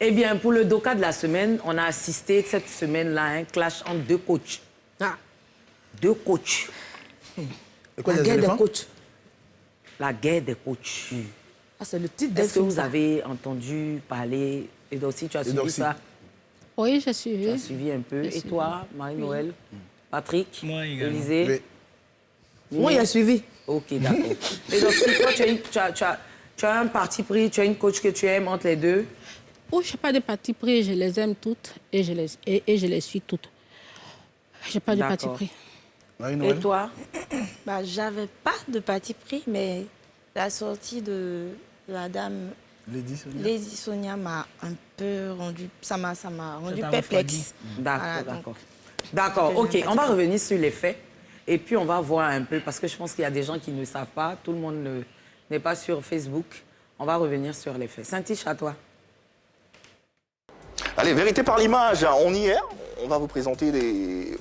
Eh bien, pour le doka de la semaine, on a assisté cette semaine-là à un clash entre deux coachs. Ah. Deux coachs. Et quoi, La des guerre des éléphants? coachs. La guerre des coachs. Ah, c'est le titre des Est-ce que films, vous ça. avez entendu parler, et aussi tu as suivi Dorcy. ça? Oui, j'ai Tu as suivi. suivi un peu. J'ai Et suivi. toi, Marie-Noël? Patrick? Moi également. Élisée? Oui. Moi, il a suivi. Ok, d'accord. Et donc, si toi, tu as un parti pris, tu as une coach que tu aimes entre les deux? Oh, je n'ai pas de parti pris, je les aime toutes et je les suis toutes. Je n'ai pas de parti D'accord. pris. Et Marie-Noël? toi? Bah, j'avais pas de parti pris, mais la sortie de la dame Lady Sonia? Lady Sonia m'a un peu rendu, ça m'a rendu t'a perplexe. D'accord, Voilà, donc, d'accord. D'accord, ok. On va revenir sur les faits et puis on va voir un peu, parce que je pense qu'il y a des gens qui ne savent pas, tout le monde n'est pas sur Facebook. On va revenir sur les faits. Saint-Tiche, à toi. Allez, vérité par l'image, on y est. On va vous présenter des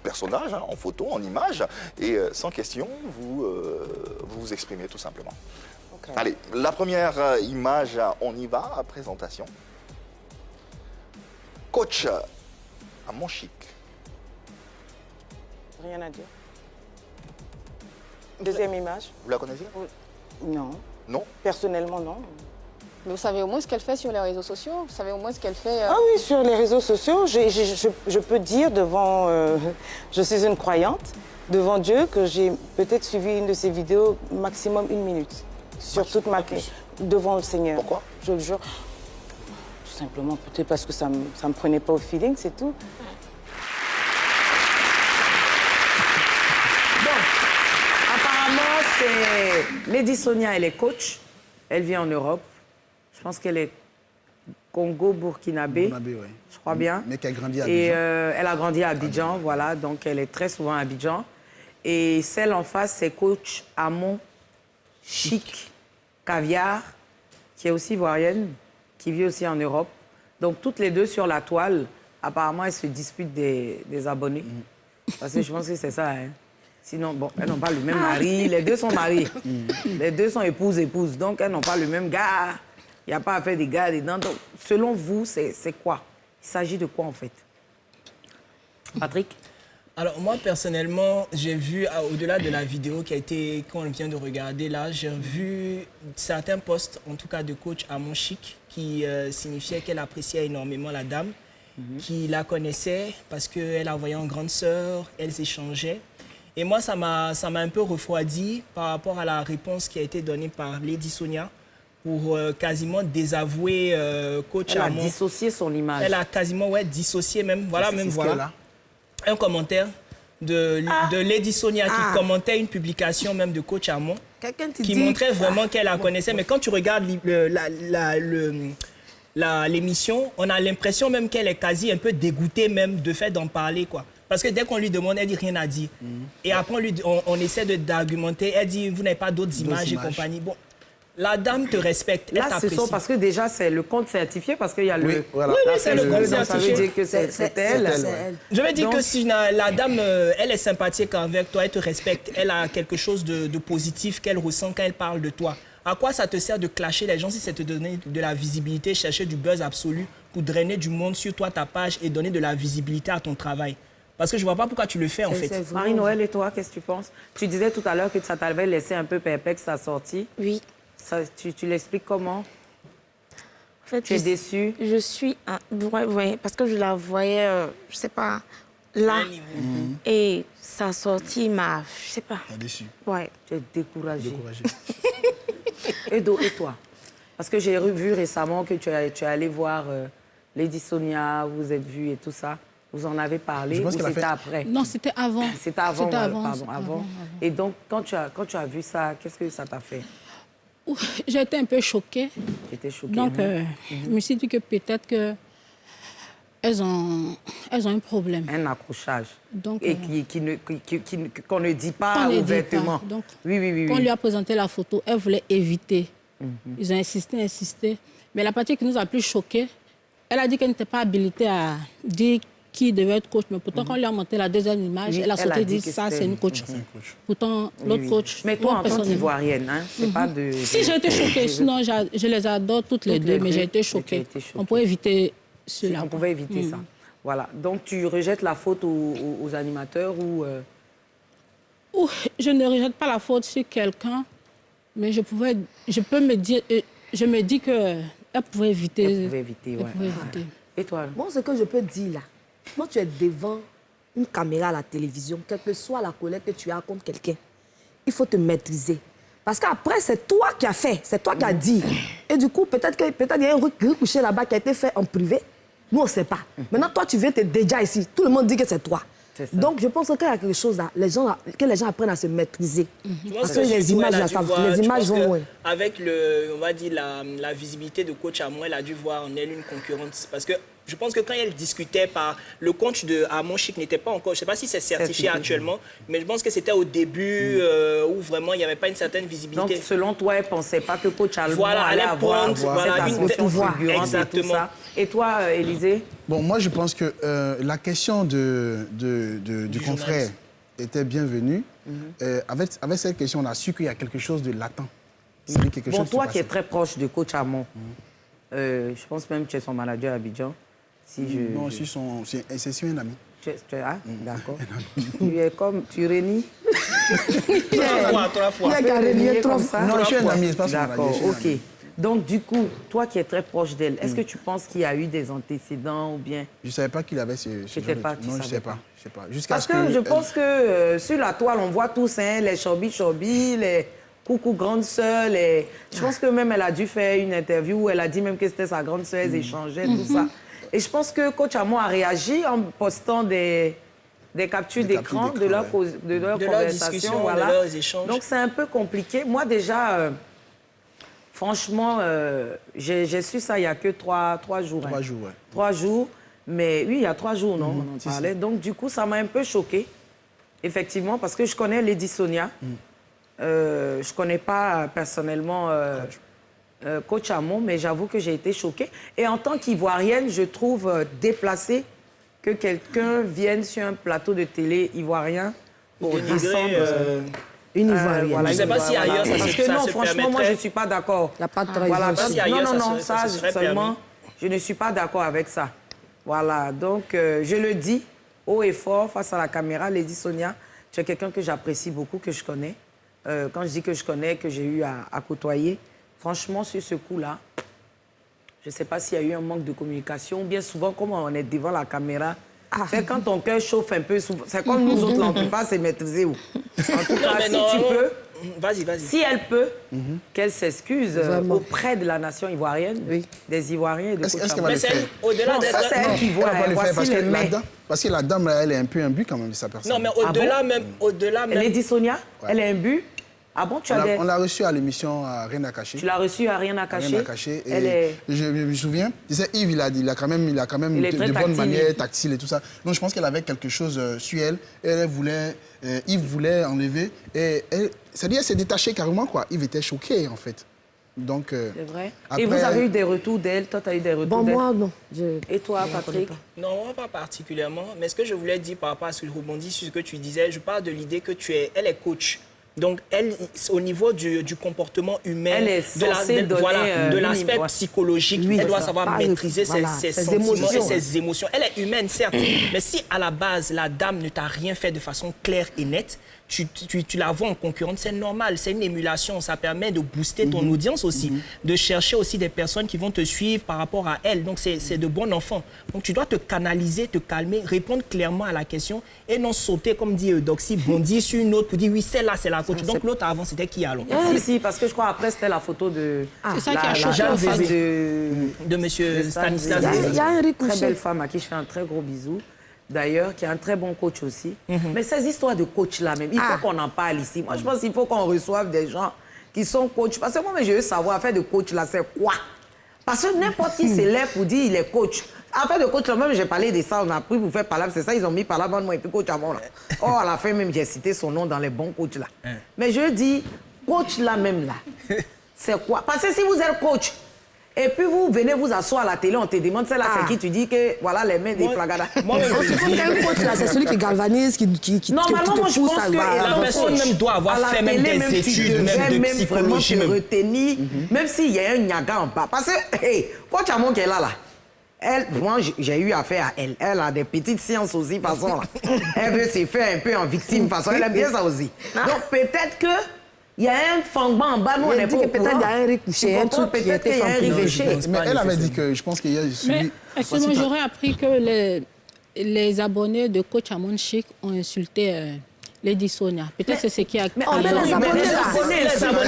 personnages en photo, en images. Et sans question, vous vous exprimez tout simplement. Allez, la première image, on y va, présentation. Coach à Montchique. Rien à dire. Deuxième image. Vous la connaissez? Non. Non? Personnellement, non. Mais vous savez au moins ce qu'elle fait sur les réseaux sociaux? Vous savez au moins ce qu'elle fait Ah oui, sur les réseaux sociaux, je peux dire devant... je suis une croyante, devant Dieu, que j'ai peut-être suivi une de ses vidéos maximum 1 minute. Sur toute ma... Devant le Seigneur. Pourquoi? Je le jure. Tout simplement, peut-être parce que ça me prenait pas au feeling, c'est tout. Apparemment, c'est Lady Sonia, elle est coach. Elle vit en Europe. Je pense qu'elle est Congo-Burkinabé. Burkinabé, ouais. Je crois bien. Mais qui a grandi à Et Abidjan. elle a grandi à Abidjan, voilà. Donc, elle est très souvent à Abidjan. Et celle en face, c'est coach Amon Chic Caviar, qui est aussi ivoirienne, qui vit aussi en Europe. Donc, toutes les deux sur la toile, apparemment, elles se disputent des abonnés. Parce que je pense que c'est ça, hein. Sinon, bon, elles n'ont pas le même mari. Les deux sont mariés. Les deux sont épouses. Donc, elles n'ont pas le même gars. Il n'y a pas à faire des gars dedans. Donc, selon vous, c'est quoi? Il s'agit de quoi, en fait? Patrick? Alors moi personnellement, j'ai vu au-delà de la vidéo qui a été, qu'on vient de regarder là, j'ai vu certains posts, en tout cas de coach à mon chic, qui signifiait qu'elle appréciait énormément la dame, qui la connaissait parce qu'elle la voyait en grande sœur, elles échangeaient. Et moi, ça m'a un peu refroidi par rapport à la réponse qui a été donnée par Lady Sonia pour quasiment désavouer coach Elle a Amon. dissocié son image. Elle a quasiment dissocié même, voilà, C'est même ce voilà. qu'elle a. Un commentaire de Lady Sonia qui commentait une publication même de coach Amon qui montrait vraiment qu'elle la connaissait. Mais quand tu regardes l'émission, on a l'impression même qu'elle est quasi un peu dégoûtée même de fait d'en parler, quoi. Parce que dès qu'on lui demande, elle dit rien à dire. Et après, on essaie d'argumenter. Elle dit, vous n'avez pas d'autres images et compagnie. Bon, la dame te respecte, elle Là, ce t'apprécie. sont parce que déjà, c'est le compte certifié, parce qu'il y a le... Oui, voilà. Oui, c'est le compte donc ça certifié. veut dire que c'est elle. elle. Je veux dire Donc- que si la dame, elle est sympathique avec toi, elle te respecte, elle a quelque chose de positif qu'elle ressent quand elle parle de toi. À quoi ça te sert de clasher les gens si c'est te donner de la visibilité, chercher du buzz absolu pour drainer du monde sur toi, ta page et donner de la visibilité à ton travail? Parce que je vois pas pourquoi tu le fais en fait. Marie-Noël, et toi, qu'est-ce que tu penses? Tu disais tout à l'heure que ça t'avait laissé un peu perplexe sa sortie. Oui. Ça, tu l'expliques comment? En fait, Tu es déçue? Je suis... ouais, parce que je la voyais, je sais pas, là. Et sa sortie m'a... Je sais pas. T'as déçu. Ouais. Tu es découragée. Découragé. Et toi? Parce que j'ai vu récemment que tu es allé voir Lady Sonia, vous vous êtes vus et tout ça. Vous en avez parlé Je ou pense qu'elle a c'était fait- après? Non, c'était avant. C'était avant, C'était pardon, c'était avant. Et donc, quand tu as vu ça, qu'est-ce que ça t'a fait? Ouh, j'ai été un peu choquée. J'étais choquée. Donc, je me suis dit que peut-être qu'elles ont un problème. Un accrochage. Donc, Et qu'on ne dit pas qu'on ne dit ouvertement. pas. Donc, Oui. quand on lui a présenté la photo, elle voulait éviter. Ils ont insisté. Mais la partie qui nous a plus choqués, elle a dit qu'elle n'était pas habilitée à dire qui devait être coach. Mais pourtant, quand on lui a monté la deuxième image, Oui, elle a sauté et dit que ça, c'était c'est une coach. Pourtant, l'autre coach... Mais toi, moi, en tant personnellement- qu'Ivoirienne, hein, c'est pas de... Si, j'ai été choquée. Sinon, je les adore toutes les deux, mais j'ai été choquée. On pouvait éviter cela. On pouvait éviter ça. Voilà. Donc, tu rejettes la faute aux animateurs ou... Ouh, je ne rejette pas la faute sur quelqu'un, mais je me dis qu'elle pouvait éviter. Elle pouvait éviter, Elle ouais. pouvait éviter. Et toi? Bon, ce que je peux dire là, quand tu es devant une caméra à la télévision, quelle que soit la colère que tu as contre quelqu'un, il faut te maîtriser. Parce qu'après, c'est toi qui as fait, c'est toi qui as dit. Et du coup, peut-être qu'il y a un recouché là-bas qui a été fait en privé. Nous, on ne sait pas. Maintenant, toi, tu viens te déjà ici. Tout le monde dit que c'est toi. Donc, je pense qu'il y a quelque chose là, que les gens apprennent à se maîtriser. Parce que les images, vont loin. Avec on va dire, la visibilité de coach Amon, elle a dû voir en elle une concurrente. Parce que je pense que quand elle discutait le coach de Amon Chic n'était pas encore, je ne sais pas si c'est certifié actuellement, mais je pense que c'était au début où vraiment il n'y avait pas une certaine visibilité. Donc, selon toi, elle ne pensait pas que coach Amon allait avoir prendre cette pouvoir. Exactement. Et tout ça. Et toi, Élisée? Bon, moi, je pense que la question du confrère était bienvenue. Avec cette question, on a su qu'il y a quelque chose de latent. Bon, toi qui es très proche de coach Amon, je pense même que tu es son manager à Abidjan. Non, c'est un ami. D'accord. Tu es comme, tu rénis. Il y a qu'à renier trop ça. Non, je suis un ami, c'est pas son manager. D'accord, ok. Donc, du coup, toi qui es très proche d'elle, est-ce que tu penses qu'il y a eu des antécédents ou bien... Je ne savais pas qu'il avait ce genre de... Non, je ne sais pas. Parce que je pense que sur la toile, on voit tous, hein, les chobi-chobi, les coucou grande sœur. Je pense que même elle a dû faire une interview où elle a dit même que c'était sa grande sœur, elles échangeaient, tout ça. Et je pense que coach Amon a réagi en postant des captures d'écran de leur conversation. Voilà. De leurs échanges. Donc, c'est un peu compliqué. Moi, déjà... Franchement, j'ai su ça il n'y a que 3 jours. 3 jours, oui. 3 jours. Mais oui, il y a 3 jours, non, on en parlait. Donc, du coup, ça m'a un peu choquée, effectivement, parce que je connais Lady Sonia. Je ne connais pas personnellement coach Amon, mais j'avoue que j'ai été choquée. Et en tant qu'Ivoirienne, je trouve déplacé que quelqu'un vienne sur un plateau de télé ivoirien pour descendre... Une Ivoirienne. Voilà, je ne sais pas si ailleurs ça se Parce que non, franchement, moi, je ne suis pas d'accord. Il n'y a pas de trahison. Voilà, non, ça seulement, je ne suis pas d'accord avec ça. Voilà, donc je le dis haut et fort face à la caméra, Lady Sonia, tu es quelqu'un que j'apprécie beaucoup, que je connais. Quand je dis que je connais, que j'ai eu à côtoyer, franchement, sur ce coup-là, je ne sais pas s'il y a eu un manque de communication. Bien souvent, comme on est devant la caméra, c'est quand ton cœur chauffe un peu, c'est comme nous autres, là, on ne peut pas se maîtriser. En tout cas, si tu peux, vas-y. Si elle peut, qu'elle s'excuse auprès de la nation ivoirienne, des Ivoiriens et de Est-ce qu'elle va le faire? Au-delà de ça, c'est elle qui voit. Parce que la dame, elle est un peu un but quand même de sa personne. Non, mais au-delà même... Lady Sonia, elle est un but. Ah bon, on l'a reçue à l'émission Rien à cacher. Tu l'as reçue à Rien à cacher? Rien à cacher. Et je me souviens, tu sais, Yves, il a quand même de bonnes manières, tactile et tout ça. Donc je pense qu'elle avait quelque chose sur elle. Yves voulait enlever. C'est-à-dire, elle s'est détachée carrément, quoi. Yves était choqué, en fait. Donc, c'est vrai. Après... Et vous avez eu des retours d'elle? Toi, tu as eu des retours d'elle? Moi, non. Et toi, Patrick? Non, moi, pas particulièrement. Mais ce que je voulais dire par rapport à ce que je rebondis sur ce que tu disais, je parle de l'idée que elle est coach. Donc, elle, au niveau du comportement humain, elle est de l'aspect psychologique, elle doit savoir maîtriser ses sentiments et ses émotions. Elle est humaine, certes, mais si à la base, la dame ne t'a rien fait de façon claire et nette, tu la vois en concurrente, c'est normal, c'est une émulation, ça permet de booster ton audience aussi, de chercher aussi des personnes qui vont te suivre par rapport à elle. Donc, c'est de bons enfants. Donc, tu dois te canaliser, te calmer, répondre clairement à la question et non sauter, comme dit Doxy, bondir sur une autre pour dire oui, celle-là, c'est la coach. Donc, l'autre avant, c'était qui alors? Si, parce que je crois après, c'était la photo de... c'est ça qui a changé en face de monsieur Stanislas. Il y a une très belle femme à qui je fais un très gros bisou. D'ailleurs, qui est un très bon coach aussi. Mais ces histoires de coach-là, même, il faut qu'on en parle ici. Moi, je pense qu'il faut qu'on reçoive des gens qui sont coachs. Parce que moi, je veux savoir, affaire de coach-là, c'est quoi? Parce que n'importe qui s'élève pour dire il est coach. Affaire de coach, là, même, j'ai parlé de ça, on a pris pour faire parler. C'est ça, ils ont mis par là, moi, et puis coach Amon, là. Oh, à la fin, même, j'ai cité son nom dans les bons coachs, là. Mais je dis, coach, là, même, là, c'est quoi? Parce que si vous êtes coach, Et puis vous venez vous asseoir à la télé, on te demande celle-là, c'est qui? Tu dis que voilà les mains des flagada. Moi, un coach là, c'est celui qui galvanise, qui normalement, moi je pense que la personne même doit avoir fait même des études, même de psychologie. Même retenir, même s'il y a un nyaga en bas. Parce que, hey, coach Amon qui est là, elle, moi j'ai eu affaire à elle. Elle a des petites sciences aussi, façon là. Elle veut se faire un peu en victime, façon. Elle aime bien ça aussi. Donc peut-être que il y a un fangban en bas, nous on est pas au courant. Peut-être il y a un riz couché, un truc qui peut-être qu'il y a un riz couché. Mais elle avait dit que je pense qu'il y a celui... Mais j'aurais appris que les abonnés de Coach Amon Chic ont insulté Lady Sonia. Peut-être c'est ce qui a... Mais les abonnés,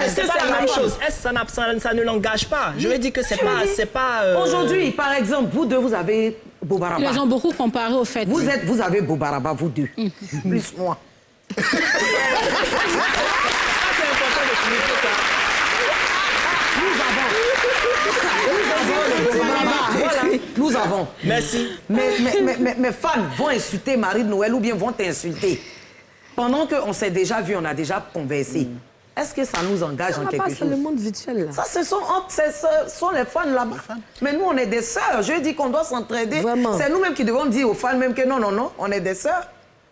c'est pas la même chose. Ça ne l'engage pas. Je veux dire que c'est pas... Aujourd'hui, par exemple, vous deux, vous avez Bobaraba. Ils les ont beaucoup comparé au fait. Vous avez Bobaraba, vous deux. Plus moi. Nous avons. Merci. Mes fans vont insulter Marie de Noël ou bien vont t'insulter. Pendant qu'on s'est déjà vu, on a déjà conversé. Est-ce que ça nous engage en quelque chose? C'est le monde virtuel là. Ça, ce sont les fans là-bas. Mais nous, on est des sœurs. Je dis qu'on doit s'entraider. C'est nous-mêmes qui devons dire aux fans même que non, on est des sœurs.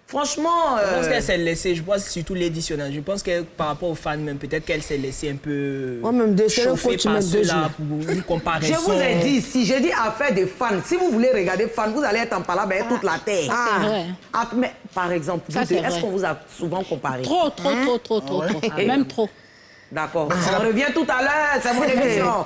Franchement... Je pense qu'elle s'est laissée, je vois surtout l'éditionnage. Je pense que par rapport aux fans même, peut-être qu'elle s'est laissée un peu chauffer par ceux-là pour une comparaison. Je vous ai dit ici, j'ai dit affaire des fans. Si vous voulez regarder fans, vous allez être en palabre avec toute la terre. C'est vrai. Mais par exemple, est-ce qu'on vous a souvent comparé? Trop. Même trop. D'accord. On revient tout à l'heure, c'est mon émission.